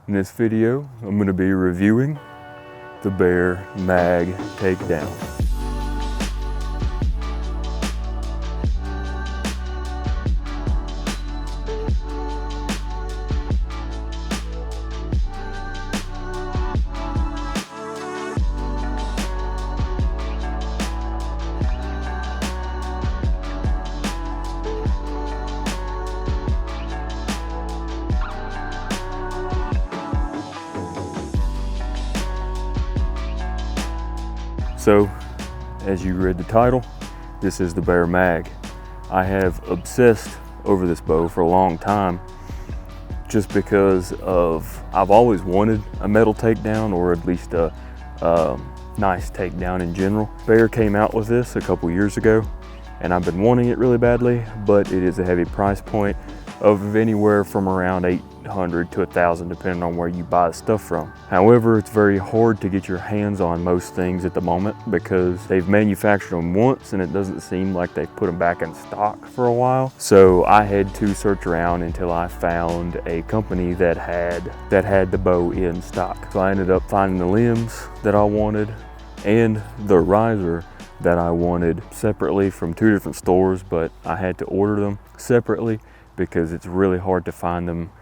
In this video, I'm going to be reviewing the Bear Mag Takedown. So, as you read the title, this is the Bear Mag. I have obsessed over this bow for a long time just because I've always wanted a metal takedown, or at least a nice takedown in general. Bear came out with this a couple years ago and I've been wanting it really badly, but it is a heavy price point of anywhere from around $800 to $1,000 depending on where you buy the stuff from. However, it's very hard to get your hands on most things at the moment because they've manufactured them once and it doesn't seem like they've put them back in stock for a while. So I had to search around until I found a company that had the bow in stock. So I ended up finding the limbs that I wanted and the riser that I wanted separately from two different stores, but I had to order them separately because it's really hard to find them,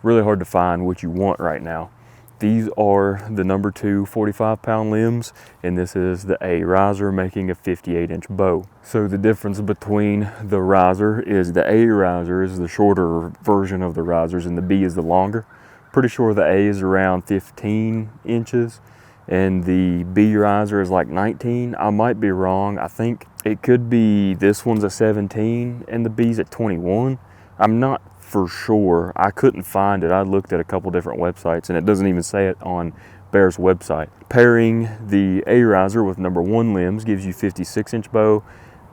really hard to find what you want right now. These are the number 2 45-pound limbs, and this is the A riser making a 58-inch bow. So the difference between the riser is the A riser is the shorter version of the risers and the B is the longer. Pretty sure the A is around 15 inches and the B riser is like 19. I might be wrong. I think it could be this one's a 17 and the B's at 21. I'm not for sure. I couldn't find it. I looked at a couple different websites and it doesn't even say it on Bear's website. Pairing the A riser with number 1 limbs gives you 56-inch bow,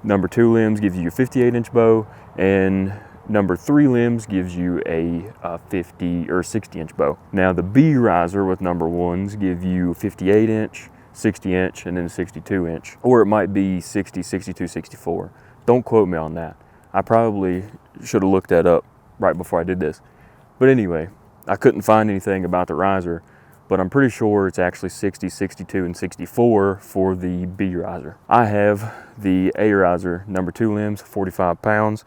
number 2 limbs gives you a 58-inch bow, and number 3 limbs gives you a 50 or 60-inch bow. Now the B riser with number 1s give you 58-inch, 60-inch, and then 62-inch, or it might be 60, 62, 64. Don't quote me on that. I probably should have looked that up right before I did this. But anyway, I couldn't find anything about the riser, but I'm pretty sure it's actually 60, 62, and 64 for the B riser. I have the A riser, number 2 limbs, 45 pounds.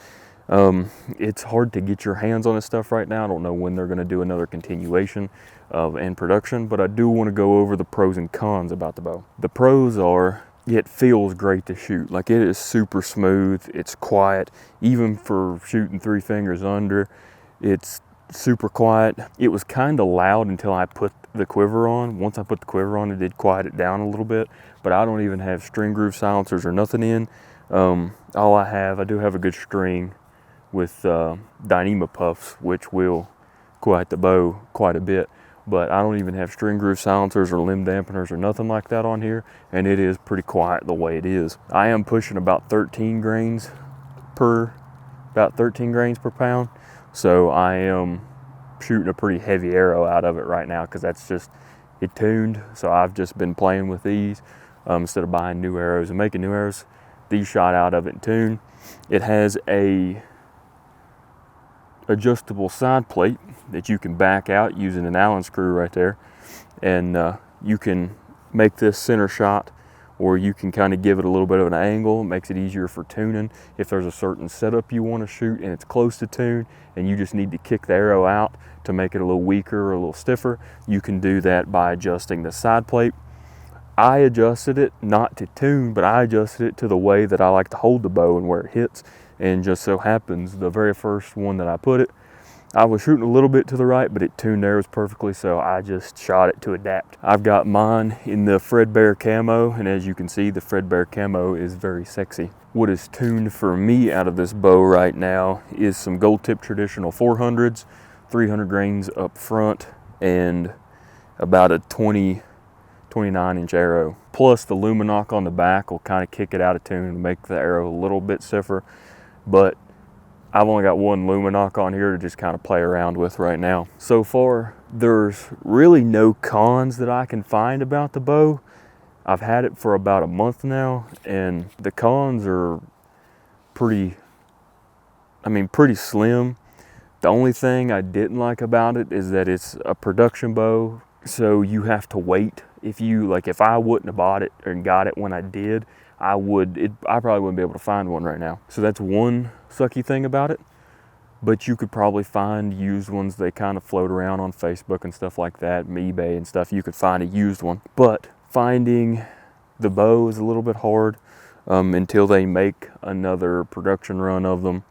It's hard to get your hands on this stuff right now. I don't know when they're going to do another continuation in production, but I do want to go over the pros and cons about the bow. The pros are, it feels great to shoot. Like, it is super smooth, it's quiet, even for shooting 3 fingers under, it's super quiet. It was kind of loud until I put the quiver on. Once I put the quiver on, it did quiet it down a little bit, but I don't even have string groove silencers or nothing in. I do have a good string with Dyneema puffs, which will quiet the bow quite a bit, but I don't even have string groove silencers or limb dampeners or nothing like that on here, and it is pretty quiet the way it is. I am pushing about 13 grains per pound, so I am shooting a pretty heavy arrow out of it right now because that's just it tuned. So I've just been playing with these instead of buying new arrows and making new arrows. These shot out of it in tune. It has a adjustable side plate that you can back out using an Allen screw right there, and you can make this center shot, or you can kind of give it a little bit of an angle. It makes it easier for tuning. If there's a certain setup you want to shoot and it's close to tune and you just need to kick the arrow out to make it a little weaker or a little stiffer, you can do that by adjusting the side plate. I adjusted it not to tune, but I adjusted it to the way that I like to hold the bow and where it hits. And just so happens, the very first one that I put it, I was shooting a little bit to the right, but it tuned arrows perfectly, so I just shot it to adapt. I've got mine in the Fredbear camo, and as you can see, the Fredbear camo is very sexy. What is tuned for me out of this bow right now is some gold tip traditional 400s, 300 grains up front, and about a 29-inch arrow. Plus the Luminoc on the back will kind of kick it out of tune and make the arrow a little bit stiffer. But I've only got one Luminoc on here to just kind of play around with right now. So far, there's really no cons that I can find about the bow. I've had it for about a month now, and the cons are pretty slim. The only thing I didn't like about it is that it's a production bow, so you have to wait. If I wouldn't have bought it and got it when I did, I probably wouldn't be able to find one right now. So that's one sucky thing about it. But you could probably find used ones. They kind of float around on Facebook and stuff like that, eBay and stuff. You could find a used one. But finding the bow is a little bit hard until they make another production run of them.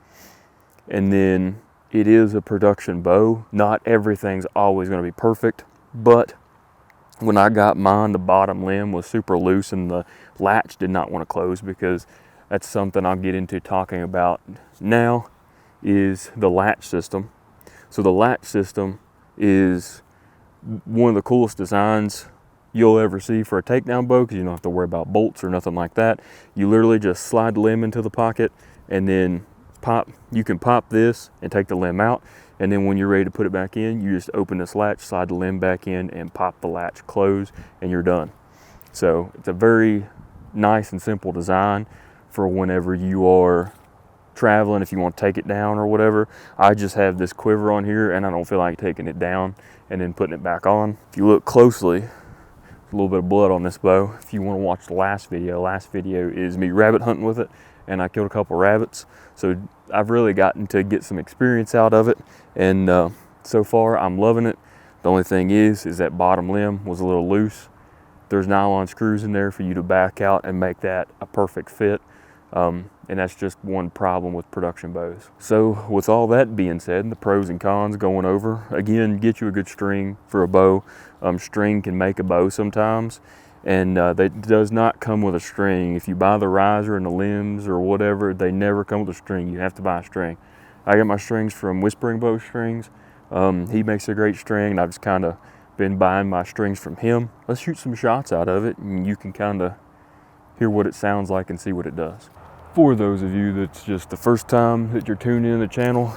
And then it is a production bow. Not everything's always going to be perfect, but when I got mine, the bottom limb was super loose and the latch did not want to close, because that's something I'll get into talking about now, is the latch system. So the latch system is one of the coolest designs you'll ever see for a takedown bow, because you don't have to worry about bolts or nothing like that. You literally just slide the limb into the pocket and then you can pop this and take the limb out, and then when you're ready to put it back in, you just open this latch, slide the limb back in, and pop the latch close, and you're done. So it's a very nice and simple design for whenever you are traveling, if you want to take it down or whatever. I just have this quiver on here and I don't feel like taking it down and then putting it back on. If you look closely, there's a little bit of blood on this bow. If you want to watch the last video is me rabbit hunting with it, and I killed a couple rabbits. So I've really gotten to get some experience out of it, and so far I'm loving it. The only thing is that bottom limb was a little loose. There's nylon screws in there for you to back out and make that a perfect fit. And that's just one problem with production bows. So with all that being said, the pros and cons going over, again, get you a good string for a bow. String can make a bow sometimes, and that does not come with a string. If you buy the riser and the limbs or whatever, they never come with a string. You have to buy a string. I get my strings from Whispering Bow Strings. He makes a great string, and I've just kind of been buying my strings from him. Let's shoot some shots out of it, and you can kind of hear what it sounds like and see what it does. For those of you that's just the first time that you're tuning in the channel,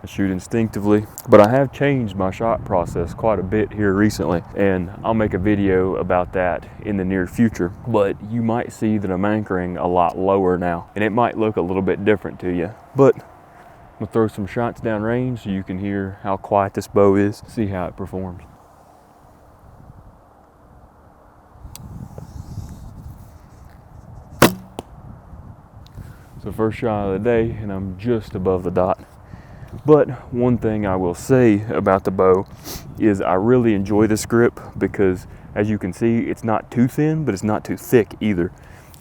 I shoot instinctively, but I have changed my shot process quite a bit here recently, and I'll make a video about that in the near future. But you might see that I'm anchoring a lot lower now, and it might look a little bit different to you. But I'm gonna throw some shots down range so you can hear how quiet this bow is, see how it performs. So first shot of the day, and I'm just above the dot. But one thing I will say about the bow is I really enjoy this grip, because as you can see, it's not too thin, but it's not too thick either.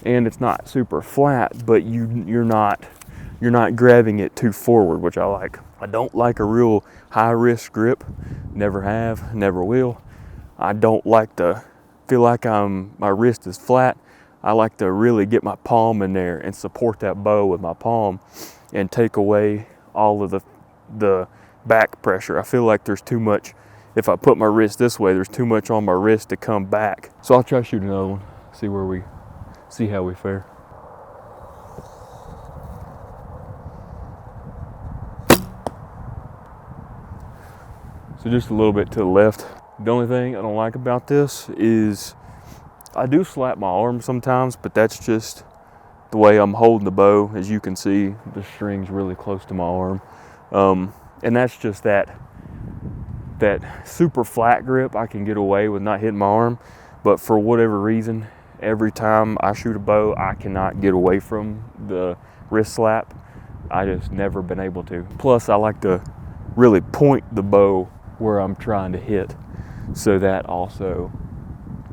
And it's not super flat, but you're not grabbing it too forward, which I like. I don't like a real high risk grip. Never have, never will. I don't like to feel like my wrist is flat. I like to really get my palm in there and support that bow with my palm and take away all of the back pressure. I feel like there's too much, if I put my wrist this way, there's too much on my wrist to come back. So I'll try to shoot another one, see how we fare. So just a little bit to the left. The only thing I don't like about this is I do slap my arm sometimes, but that's just the way I'm holding the bow. As you can see, the string's really close to my arm. And that's just that super flat grip I can get away with not hitting my arm. But for whatever reason, every time I shoot a bow, I cannot get away from the wrist slap. I just never been able to. Plus, I like to really point the bow where I'm trying to hit. So that also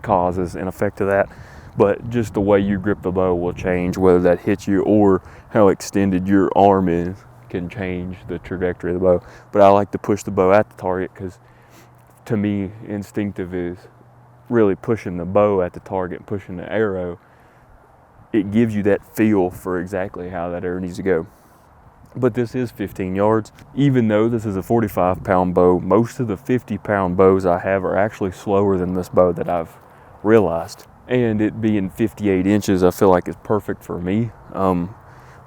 causes an effect of that. But just the way you grip the bow will change, whether that hits you or how extended your arm is can change the trajectory of the bow. But I like to push the bow at the target, because to me, instinctive is really pushing the bow at the target and pushing the arrow. It gives you that feel for exactly how that arrow needs to go. But this is 15 yards. Even though this is a 45-pound bow, most of the 50-pound bows I have are actually slower than this bow that I've realized. And it being 58 inches, I feel like it's perfect for me.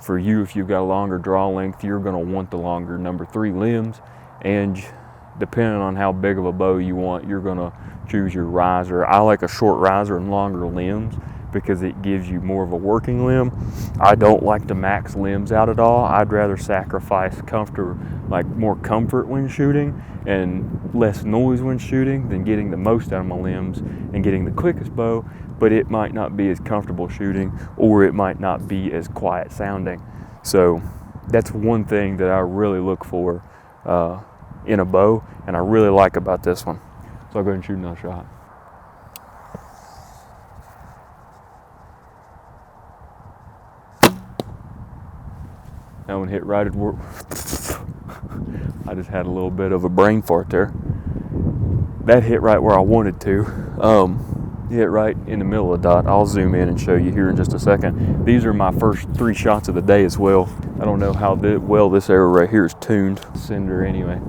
For you, if you've got a longer draw length, you're gonna want the longer number 3 limbs. And depending on how big of a bow you want, you're gonna choose your riser. I like a short riser and longer limbs, because it gives you more of a working limb. I don't like to max limbs out at all. I'd rather sacrifice more comfort when shooting and less noise when shooting than getting the most out of my limbs and getting the quickest bow, but it might not be as comfortable shooting, or it might not be as quiet sounding. So that's one thing that I really look for in a bow, and I really like about this one. So I'll go ahead and shoot another shot. That one hit right at work. I just had a little bit of a brain fart there. That hit right where I wanted to. Hit right in the middle of the dot. I'll zoom in and show you here in just a second. These are my first 3 shots of the day as well. I don't know how well this arrow right here is tuned. Cinder anyway.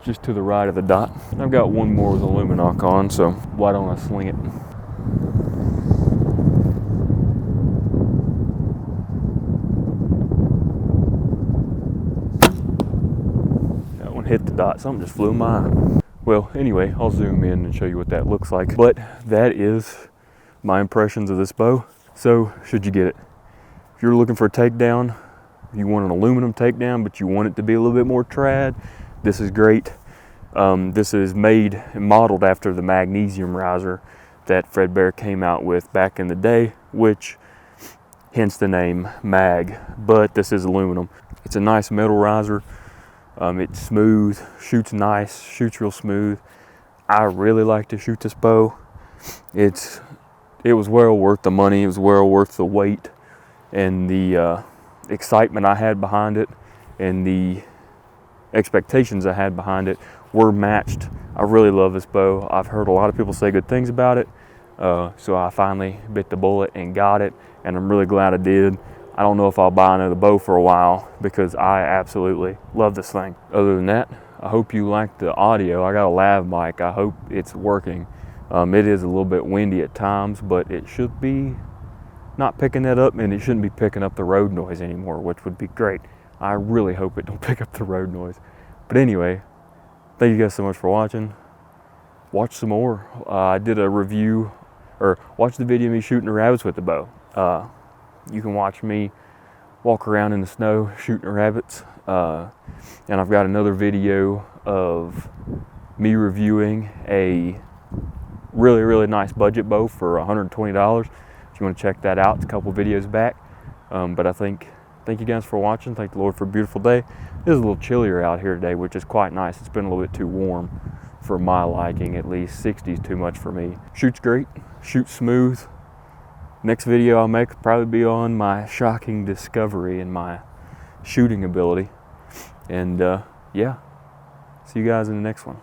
Just to the right of the dot. I've got one more with a luminoc on, so why don't I sling it? That one hit the dot. Something just flew in my eye. Well, anyway, I'll zoom in and show you what that looks like. But that is my impressions of this bow. So, should you get it? If you're looking for a takedown, you want an aluminum takedown, but you want it to be a little bit more trad, this is great. This is made and modeled after the magnesium riser that Fred Bear came out with back in the day, which hence the name mag, but this is aluminum. It's a nice metal riser. It's smooth, shoots nice, shoots real smooth. I really like to shoot this bow. It was well worth the money. It was well worth the wait and the excitement I had behind it, and the expectations I had behind it were matched. I really love this bow. I've heard a lot of people say good things about it, so I finally bit the bullet and got it, and I'm really glad I did. I don't know if I'll buy another bow for a while because I absolutely love this thing. Other than that, I hope you like the audio. I got a lav mic. I hope it's working. It is a little bit windy at times, but it should be not picking that up, and it shouldn't be picking up the road noise anymore, which would be great. I really hope it don't pick up the road noise. But anyway, thank you guys so much for watching. Watch some more. I did a review, or watch the video of me shooting the rabbits with the bow. You can watch me walk around in the snow shooting rabbits. And I've got another video of me reviewing a really, really nice budget bow for $120. If you want to check that out, it's a couple videos back. But thank you guys for watching. Thank the Lord for a beautiful day. It is a little chillier out here today, which is quite nice. It's been a little bit too warm for my liking, at least. 60 is too much for me. Shoots great, shoots smooth. Next video I'll make will probably be on my shocking discovery and my shooting ability. And yeah, see you guys in the next one.